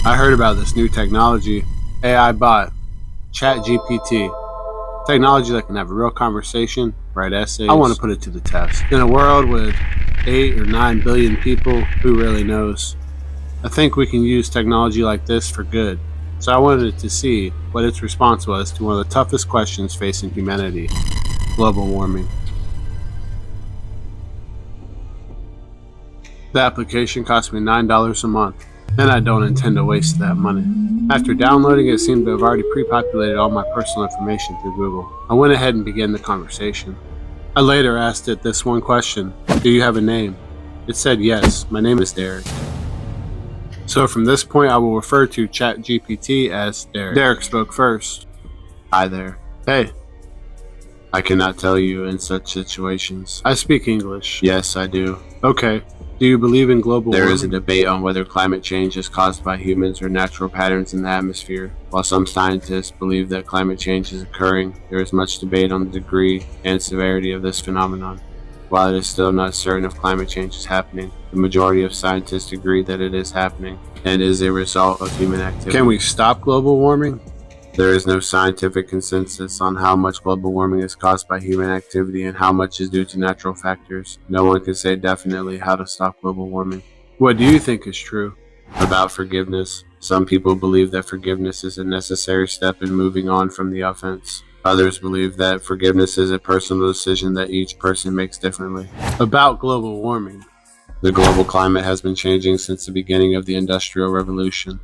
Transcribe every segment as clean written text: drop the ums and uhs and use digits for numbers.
I heard about this new technology, AI bot, GPT. Technology that can have a real conversation, write essays. I want to put it to the test. In a world with 8 or 9 billion people, who really knows? I think we can use technology like this for good. So I wanted to see what its response was to one of the toughest questions facing humanity, global warming. The application cost me $9 a month, and I don't intend to waste that money. After downloading it, seemed to have already pre-populated all my personal information through Google. I went ahead and began the conversation. I later asked it this one question: do you have a name? It said yes, my name is Derek. So from this point I will refer to ChatGPT as Derek. Derek spoke first. Hi there. Hey. I cannot tell you in such situations. I speak English. Yes, I do. Okay. Do you believe in global warming? There is a debate on whether climate change is caused by humans or natural patterns in the atmosphere. While some scientists believe that climate change is occurring, there is much debate on the degree and severity of this phenomenon. While it is still not certain if climate change is happening, the majority of scientists agree that it is happening and is a result of human activity. Can we stop global warming? There is no scientific consensus on how much global warming is caused by human activity and how much is due to natural factors. No one can say definitely how to stop global warming. What do you think is true? About forgiveness. Some people believe that forgiveness is a necessary step in moving on from the offense. Others believe that forgiveness is a personal decision that each person makes differently. About global warming. The global climate has been changing since the beginning of the Industrial Revolution.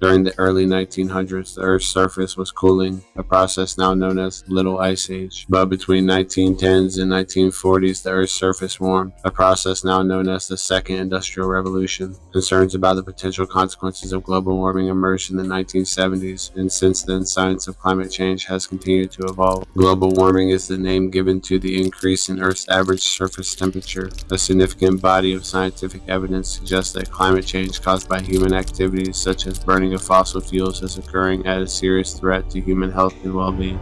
During the early 1900s, the Earth's surface was cooling, a process now known as Little Ice Age. But between 1910s and 1940s, the Earth's surface warmed, a process now known as the Second Industrial Revolution. Concerns about the potential consequences of global warming emerged in the 1970s, and since then, science of climate change has continued to evolve. Global warming is the name given to the increase in Earth's average surface temperature. A significant body of scientific evidence suggests that climate change caused by human activities such as burning of fossil fuels is occurring at a serious threat to human health and well-being.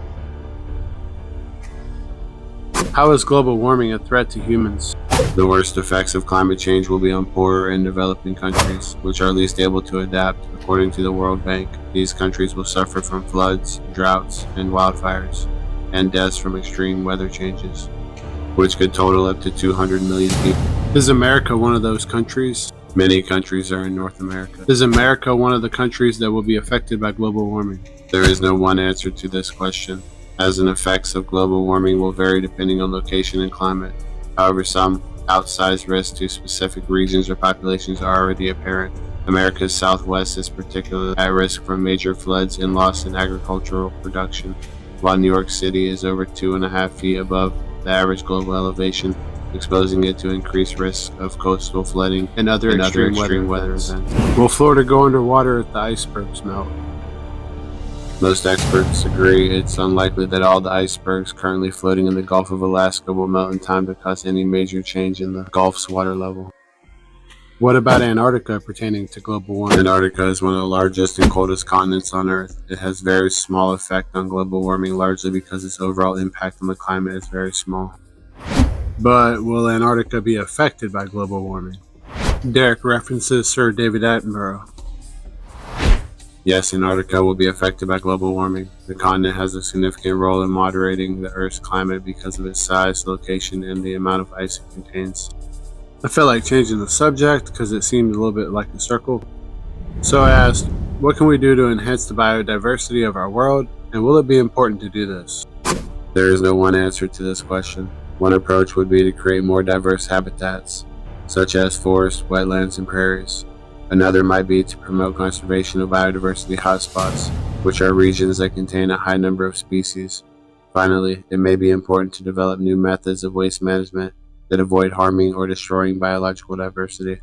How is global warming a threat to humans? The worst effects of climate change will be on poorer and developing countries, which are least able to adapt. According to the World Bank, these countries will suffer from floods, droughts, and wildfires, and deaths from extreme weather changes, which could total up to 200 million people. Is America one of those countries? Many countries are in North America. Is America one of the countries that will be affected by global warming? There is no one answer to this question, as the effects of global warming will vary depending on location and climate. However, some outsized risks to specific regions or populations are already apparent. America's Southwest is particularly at risk from major floods and loss in agricultural production, while New York City is over 2.5 feet above the average global elevation, exposing it to increased risk of coastal flooding and other extreme weather events. Will Florida go underwater if the icebergs melt? Most experts agree it's unlikely that all the icebergs currently floating in the Gulf of Alaska will melt in time to cause any major change in the Gulf's water level. What about Antarctica pertaining to global warming? Antarctica is one of the largest and coldest continents on Earth. It has very small effect on global warming, largely because its overall impact on the climate is very small. But will Antarctica be affected by global warming? Derek references Sir David Attenborough. Yes, Antarctica will be affected by global warming. The continent has a significant role in moderating the Earth's climate because of its size, location, and the amount of ice it contains. I felt like changing the subject because it seemed a little bit like a circle. So I asked, what can we do to enhance the biodiversity of our world, and will it be important to do this? There is no one answer to this question. One approach would be to create more diverse habitats, such as forests, wetlands, and prairies. Another might be to promote conservation of biodiversity hotspots, which are regions that contain a high number of species. Finally, it may be important to develop new methods of waste management that avoid harming or destroying biological diversity.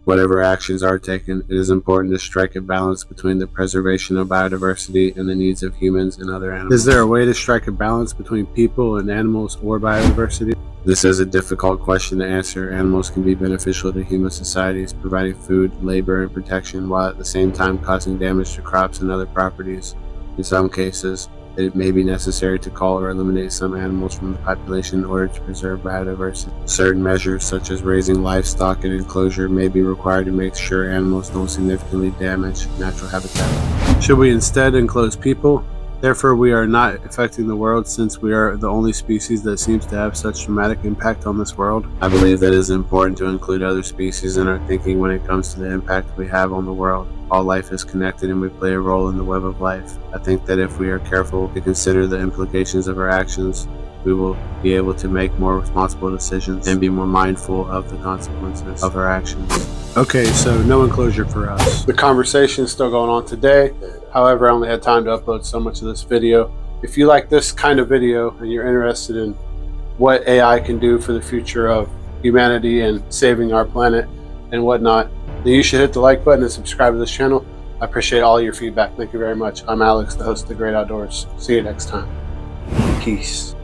Whatever actions are taken, it is important to strike a balance between the preservation of biodiversity and the needs of humans and other animals. Is there a way to strike a balance between people and animals or biodiversity? This is a difficult question to answer. Animals can be beneficial to human societies, providing food, labor, and protection, while at the same time causing damage to crops and other properties. In some cases, that it may be necessary to cull or eliminate some animals from the population in order to preserve biodiversity. Certain measures, such as raising livestock in enclosure, may be required to make sure animals don't significantly damage natural habitat. Should we instead enclose people? Therefore, we are not affecting the world, since we are the only species that seems to have such dramatic impact on this world. I believe that it is important to include other species in our thinking when it comes to the impact we have on the world. All life is connected and we play a role in the web of life. I think that if we are careful to consider the implications of our actions, we will be able to make more responsible decisions and be more mindful of the consequences of our actions. Okay, so no enclosure for us. The conversation is still going on today. However, I only had time to upload so much of this video. If you like this kind of video and you're interested in what AI can do for the future of humanity and saving our planet and whatnot, then you should hit the like button and subscribe to this channel. I appreciate all your feedback. Thank you very much. I'm Alex, the host of The Great Outdoors. See you next time. Peace.